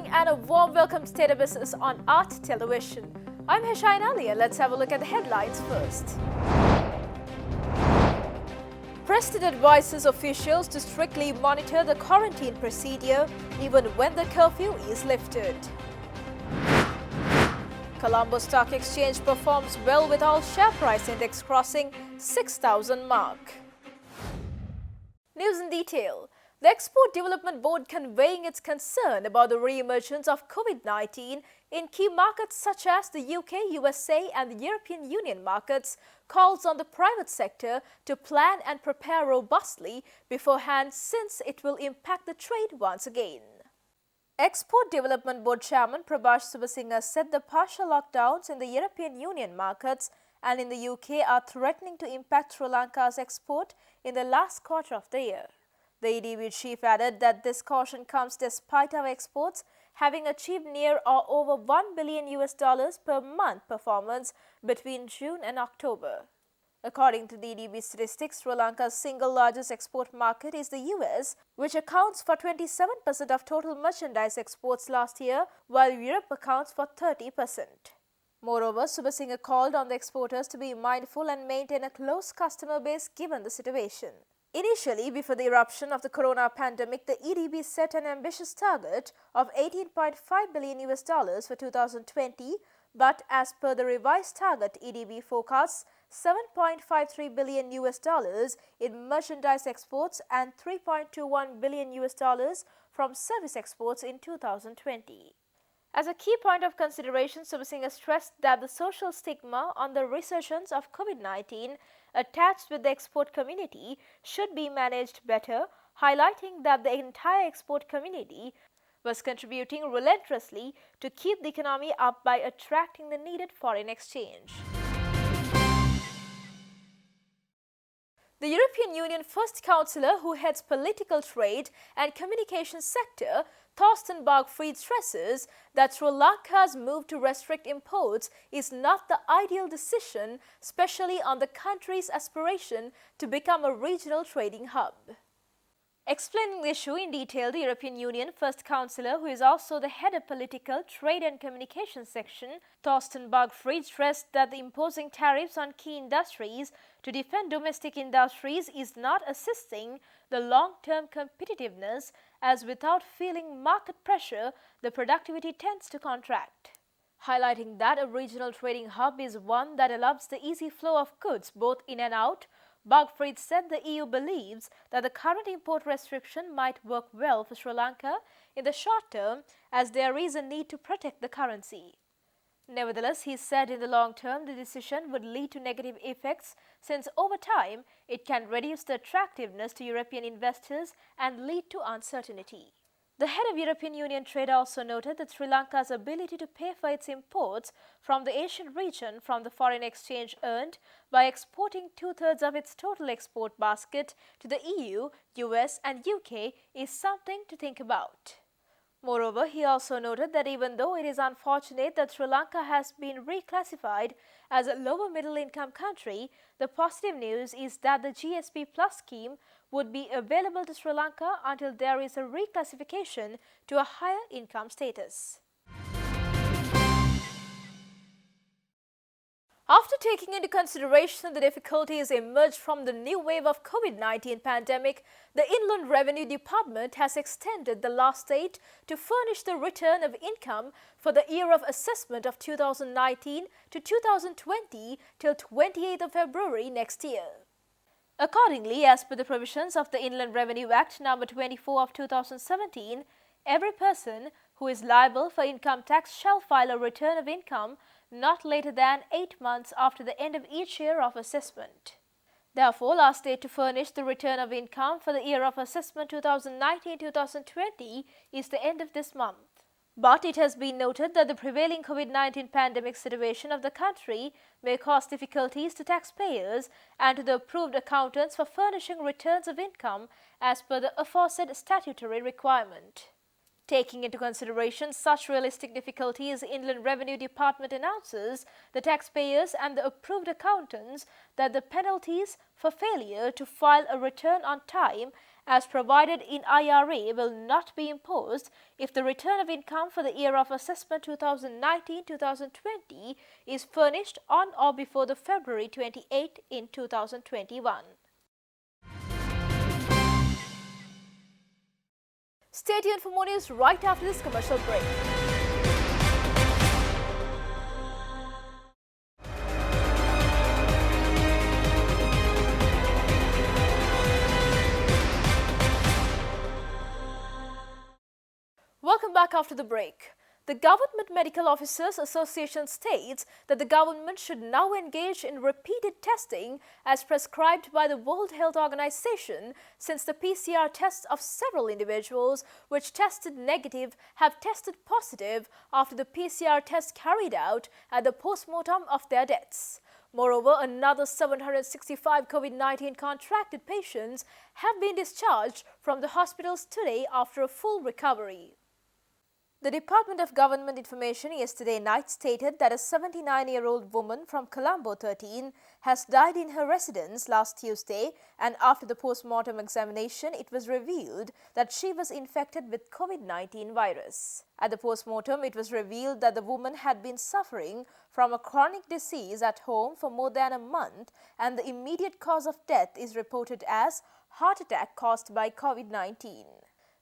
morning and a warm welcome to State Business on Art Television. I'm Heshain Alia. Let's have a look at the headlines first. President advises officials to strictly monitor the quarantine procedure even when the curfew is lifted. Colombo Stock Exchange performs well with all share price index crossing 6,000 mark. News in detail. The Export Development Board conveying its concern about the re-emergence of COVID-19 in key markets such as the UK, USA and the European Union markets calls on the private sector to plan and prepare robustly beforehand since it will impact the trade once again. Export Development Board Chairman Prabhash Subasinghe said the partial lockdowns in the European Union markets and in the UK are threatening to impact Sri Lanka's export in the last quarter of the year. The EDB chief added that this caution comes despite our exports having achieved near or over $1 billion per month performance between June and October. According to the EDB statistics, Sri Lanka's single largest export market is the US, which accounts for 27% of total merchandise exports last year, while Europe accounts for 30%. Moreover, Subasinghe called on the exporters to be mindful and maintain a close customer base given the situation. Initially, before the eruption of the corona pandemic, the EDB set an ambitious target of $18.5 billion for 2020, but as per the revised target, EDB forecasts $7.53 billion in merchandise exports and $3.21 billion from service exports in 2020. As a key point of consideration, Subasinghe stressed that the social stigma on the resurgence of COVID-19 attached with the export community should be managed better, highlighting that the entire export community was contributing relentlessly to keep the economy up by attracting the needed foreign exchange. The European Union First Councillor who heads political trade and communication sector, Thorsten Fried stresses that Sri Lanka's move to restrict imports is not the ideal decision, especially on the country's aspiration to become a regional trading hub. Explaining the issue in detail, the European Union First Councillor, who is also the head of political, trade and communication section, Thorsten Fried stressed that the imposing tariffs on key industries to defend domestic industries is not assisting the long-term competitiveness, as without feeling market pressure, the productivity tends to contract. Highlighting that a regional trading hub is one that allows the easy flow of goods both in and out, Fried said the EU believes that the current import restriction might work well for Sri Lanka in the short term as there is a need to protect the currency. Nevertheless, he said in the long term the decision would lead to negative effects since over time it can reduce the attractiveness to European investors and lead to uncertainty. The head of European Union Trade also noted that Sri Lanka's ability to pay for its imports from the Asian region from the foreign exchange earned by exporting 2/3 of its total export basket to the EU, US and UK is something to think about. Moreover, he also noted that even though it is unfortunate that Sri Lanka has been reclassified as a lower middle income country, the positive news is that the GSP Plus scheme would be available to Sri Lanka until there is a reclassification to a higher income status. After taking into consideration the difficulties emerged from the new wave of COVID-19 pandemic, the Inland Revenue Department has extended the last date to furnish the return of income for the year of assessment of 2019 to 2020 till 28th of February next year. Accordingly, as per the provisions of the Inland Revenue Act No. 24 of 2017, every person who is liable for income tax shall file a return of income not later than 8 months after the end of each year of assessment. Therefore, last date to furnish the return of income for the year of assessment 2019-2020 is the end of this month. But it has been noted that the prevailing COVID-19 pandemic situation of the country may cause difficulties to taxpayers and to the approved accountants for furnishing returns of income as per the aforesaid statutory requirement. Taking into consideration such realistic difficulties, the Inland Revenue Department announces the taxpayers and the approved accountants that the penalties for failure to file a return on time as provided in IRA will not be imposed if the return of income for the year of assessment 2019-2020 is furnished on or before the February 28 in 2021. Stay tuned for more news right after this commercial break. Welcome back after the break. The Government Medical Officers Association states that the government should now engage in repeated testing as prescribed by the World Health Organization, since the PCR tests of several individuals which tested negative have tested positive after the PCR test carried out at the post-mortem of their deaths. Moreover, another 765 COVID-19 contracted patients have been discharged from the hospitals today after a full recovery. The Department of Government Information yesterday night stated that a 79-year-old woman from Colombo 13 has died in her residence last Tuesday, and after the post-mortem examination, it was revealed that she was infected with COVID-19 virus. At the post-mortem, it was revealed that the woman had been suffering from a chronic disease at home for more than a month, and the immediate cause of death is reported as heart attack caused by COVID-19.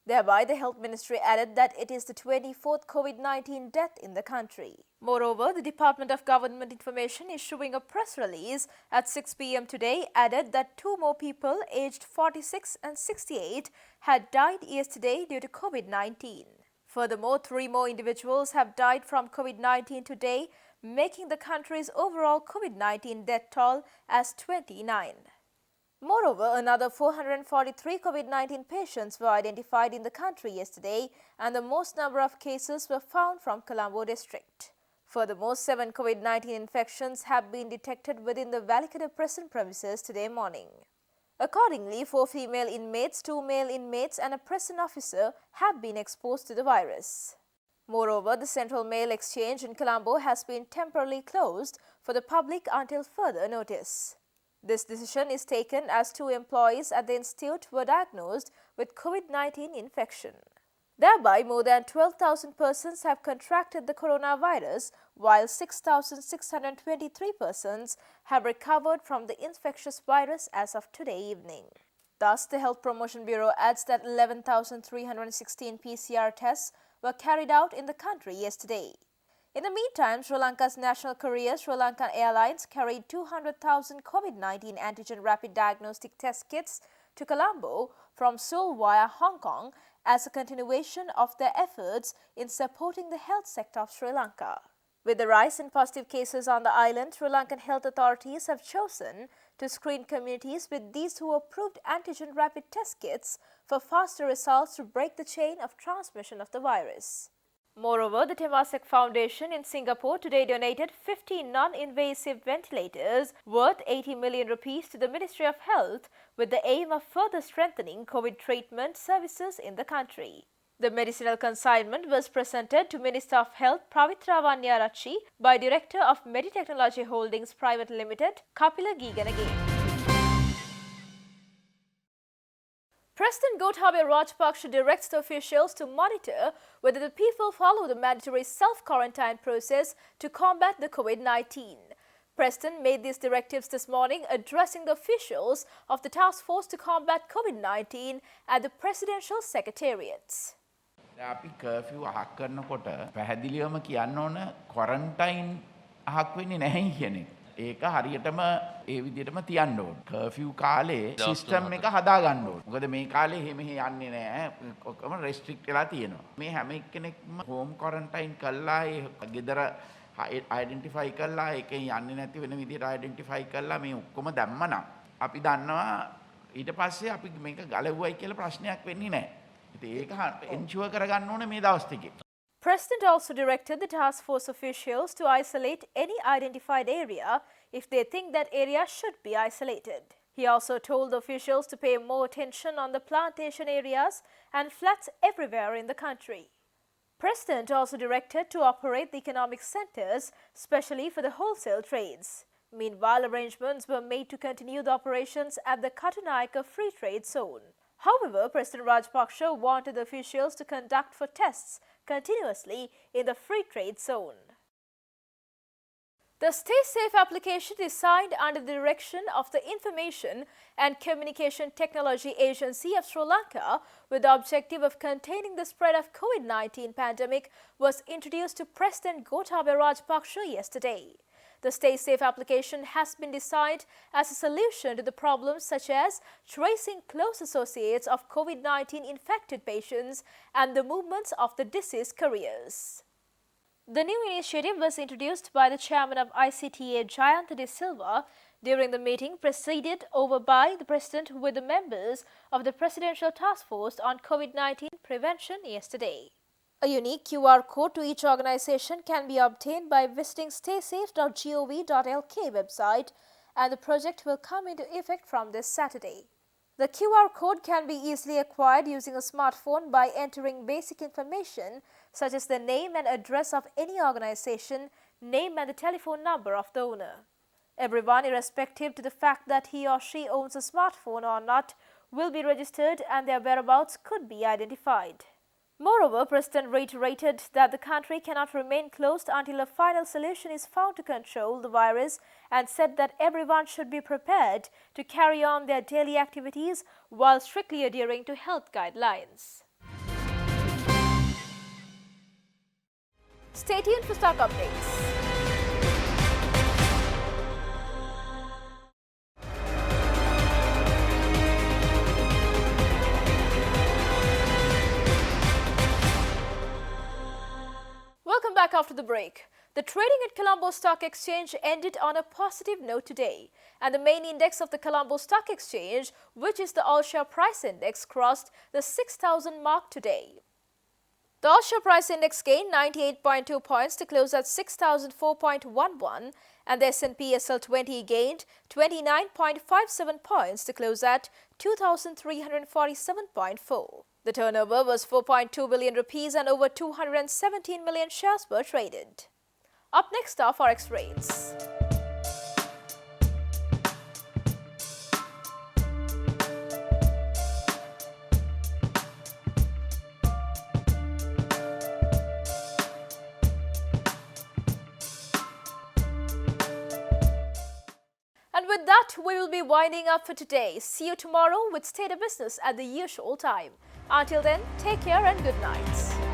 Thereby, the Health Ministry added that it is the 24th COVID-19 death in the country. Moreover, the Department of Government Information, issuing a press release at 6 p.m. today, added that 2 more people aged 46 and 68 had died yesterday due to COVID-19. Furthermore, 3 more individuals have died from COVID-19 today, making the country's overall COVID-19 death toll as 29. Moreover, another 443 COVID-19 patients were identified in the country yesterday, and the most number of cases were found from Colombo district. Furthermore, 7 COVID-19 infections have been detected within the Valikada prison premises today morning. Accordingly, 4 female inmates, 2 male inmates and a prison officer have been exposed to the virus. Moreover, the Central Mail Exchange in Colombo has been temporarily closed for the public until further notice. This decision is taken as 2 employees at the institute were diagnosed with COVID-19 infection. Thereby, more than 12,000 persons have contracted the coronavirus, while 6,623 persons have recovered from the infectious virus as of today evening. Thus, the Health Promotion Bureau adds that 11,316 PCR tests were carried out in the country yesterday. In the meantime, Sri Lanka's national courier Sri Lankan Airlines carried 200,000 COVID-19 antigen rapid diagnostic test kits to Colombo from Seoul via Hong Kong as a continuation of their efforts in supporting the health sector of Sri Lanka. With the rise in positive cases on the island, Sri Lankan health authorities have chosen to screen communities with these who approved antigen rapid test kits for faster results to break the chain of transmission of the virus. Moreover, the Temasek Foundation in Singapore today donated 50 non-invasive ventilators worth 80 million rupees to the Ministry of Health with the aim of further strengthening COVID treatment services in the country. The medicinal consignment was presented to Minister of Health Pavitra Vanyarachi by Director of Meditechnology Holdings Private Limited, Kapila Giganage. President Gotabaya Rajapaksa directs the officials to monitor whether the people follow the mandatory self-quarantine process to combat the COVID-19. President made these directives this morning addressing the officials of the task force to combat COVID-19 at the Presidential Secretariats. අපි curfew අහක් කරනකොට පැහැදිලිවම කියන්න ඕන ක්වරන්ටයින් අහක් වෙන්නේ නැහැ කියන එක. ඒක හරියටම ඒ විදිහටම තියන්න ඕන. කර්ෆියු කාලේ සිස්ටම් එක හදා ගන්න ඕන. මොකද මේ කාලේ මෙහෙ යන්නේ නැහැ. ඔක්කොම රෙස්ට්‍රික්ට් වෙලා තියෙනවා. මේ හැම එක්කෙනෙක්ම හෝම් ක්වරන්ටයින් කළා ඒ ගෙදර අයිඩෙන්ටිෆයි කළා ඒකෙන් යන්නේ නැති වෙන විදිහට අයිඩෙන්ටිෆයි කළා මේ ඔක්කොම දැම්මනම් අපි දන්නවා ඊට පස්සේ අපි මේක ගලවුවයි කියලා ප්‍රශ්නයක් වෙන්නේ නැහැ. President also directed the task force officials to isolate any identified area if they think that area should be isolated. He also told the officials to pay more attention on the plantation areas and flats everywhere in the country. President also directed to operate the economic centers, especially for the wholesale trades. Meanwhile, arrangements were made to continue the operations at the Katunayaka Free Trade Zone. However, President Rajapaksa wanted the officials to conduct for tests continuously in the free trade zone. The Stay Safe application is signed under the direction of the Information and Communication Technology Agency of Sri Lanka with the objective of containing the spread of COVID-19 pandemic was introduced to President Gotabaya Rajapaksa yesterday. The Stay Safe application has been designed as a solution to the problems such as tracing close associates of COVID-19 infected patients and the movements of the deceased couriers. The new initiative was introduced by the chairman of ICTA, Jayantha De Silva, during the meeting presided over by the President with the members of the Presidential Task Force on COVID-19 Prevention yesterday. A unique QR code to each organization can be obtained by visiting staysafe.gov.lk website, and the project will come into effect from this Saturday. The QR code can be easily acquired using a smartphone by entering basic information such as the name and address of any organization, name and the telephone number of the owner. Everyone, irrespective to the fact that he or she owns a smartphone or not, will be registered and their whereabouts could be identified. Moreover, President reiterated that the country cannot remain closed until a final solution is found to control the virus and said that everyone should be prepared to carry on their daily activities while strictly adhering to health guidelines. Stay tuned for stock updates. Welcome back after the break. The trading at Colombo Stock Exchange ended on a positive note today, and the main index of the Colombo Stock Exchange, which is the All-Share Price Index, crossed the 6,000 mark today. The All-Share Price Index gained 98.2 points to close at 6,004.11, and the S&P SL20 gained 29.57 points to close at 2,347.4. The turnover was 4.2 billion rupees and over 217 million shares were traded. Up next are Forex rates. And with that, we will be winding up for today. See you tomorrow with State of Business at the usual time. Until then, take care and good night.